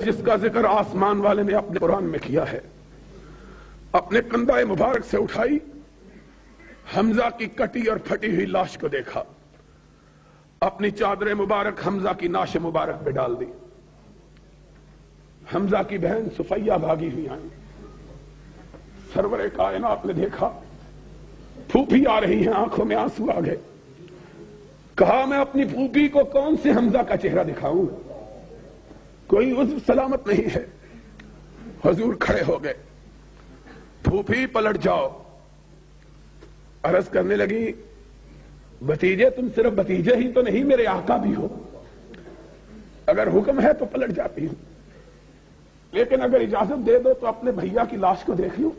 جس کا ذکر آسمان والے نے اپنے قرآن میں کیا ہے، اپنے کندھے مبارک سے اٹھائی، حمزہ کی کٹی اور پھٹی ہوئی لاش کو دیکھا، اپنی چادر مبارک حمزہ کی ناش مبارک پہ ڈال دی۔ حمزہ کی بہن صفیہ بھاگی ہوئی آئی، سرور کائنات نے دیکھا، پھوپھی آ رہی ہیں، آنکھوں میں آنسو آ گئے۔ کہا میں اپنی پھوپھی کو کون سے حمزہ کا چہرہ دکھاؤں، کوئی عذر سلامت نہیں ہے۔ حضور کھڑے ہو گئے، پھوپھی پلٹ جاؤ۔ عرض کرنے لگی، بھتیجے تم صرف بھتیجے ہی تو نہیں، میرے آقا بھی ہو، اگر حکم ہے تو پلٹ جاتی ہوں، لیکن اگر اجازت دے دو تو اپنے بھیا کی لاش کو دیکھ لوں۔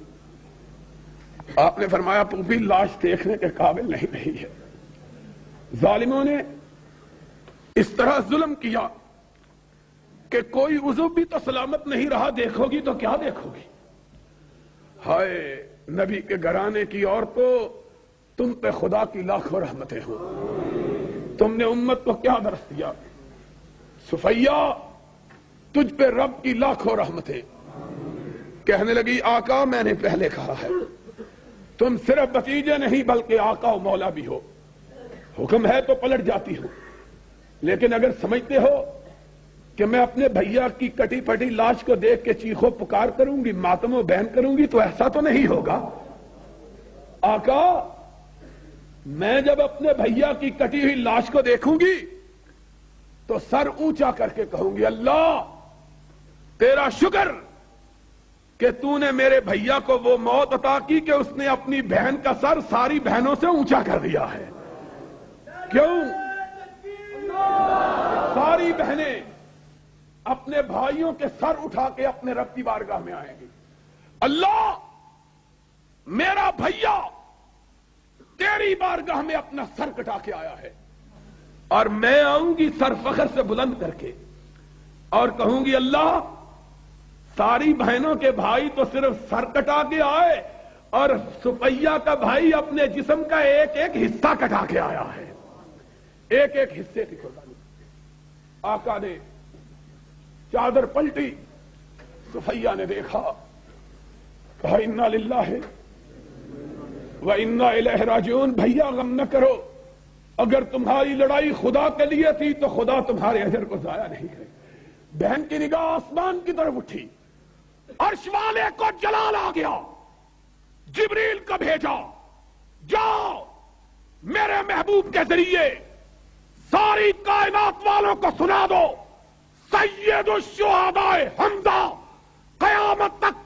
آپ نے فرمایا پھوپھی لاش دیکھنے کے قابل نہیں رہی ہے۔ ظالموں نے اس طرح ظلم کیا کہ کوئی عضو بھی تو سلامت نہیں رہا، دیکھو گی تو کیا دیکھو گی؟ ہائے نبی کے گھرانے کی عورتوں، تم پہ خدا کی لاکھوں رحمتیں ہوں، تم نے امت کو کیا درس دیا۔ صفیہ تجھ پہ رب کی لاکھوں رحمتیں۔ کہنے لگی آقا میں نے پہلے کہا ہے، تم صرف بھتیجے نہیں بلکہ آقا و مولا بھی ہو، حکم ہے تو پلٹ جاتی ہو، لیکن اگر سمجھتے ہو کہ میں اپنے بھیا کی کٹی پھٹی لاش کو دیکھ کے چیخو پکار کروں گی، ماتم و بہن کروں گی، تو ایسا تو نہیں ہوگا۔ آقا میں جب اپنے بھیا کی کٹی ہوئی لاش کو دیکھوں گی تو سر اونچا کر کے کہوں گی، اللہ تیرا شکر کہ تو نے میرے بھیا کو وہ موت عطا کی کہ اس نے اپنی بہن کا سر ساری بہنوں سے اونچا کر دیا ہے۔ کیوں؟ ساری بہنیں اپنے بھائیوں کے سر اٹھا کے اپنے رب کی بارگاہ میں آئیں گی، اللہ میرا بھیا تیری بارگاہ میں اپنا سر کٹا کے آیا ہے، اور میں آؤں گی سر فخر سے بلند کر کے اور کہوں گی اللہ ساری بہنوں کے بھائی تو صرف سر کٹا کے آئے اور صفیہ کا بھائی اپنے جسم کا ایک ایک حصہ کٹا کے آیا ہے، ایک ایک حصے کی قربانی۔ آقا نے چادر پلٹی، صفیہ نے دیکھا، کہا انا للہ و انا الیہ راجعون، بھیا غم نہ کرو، اگر تمہاری لڑائی خدا کے لیے تھی تو خدا تمہارے اجر کو ضائع نہیں کرے۔ بہن کی نگاہ آسمان کی طرف اٹھی، عرش والے کو جلال آ گیا، جبریل کو بھیجا، جاؤ میرے محبوب کے ذریعے ساری کائنات والوں کو سنا دو، سید الشہداء حمزہ قیامت تک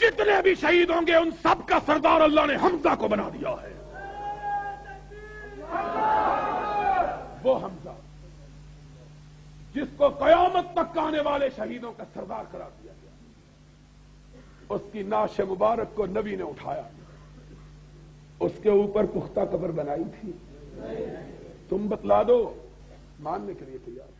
جتنے بھی شہید ہوں گے ان سب کا سردار اللہ نے حمزہ کو بنا دیا ہے۔ وہ حمزہ جس کو قیامت تک آنے والے شہیدوں کا سردار قرار دیا گیا، اس کی ناش مبارک کو نبی نے اٹھایا، اس کے اوپر پختہ قبر بنائی تھی۔ تم بتلا دو، ماننے کے لیے تیار۔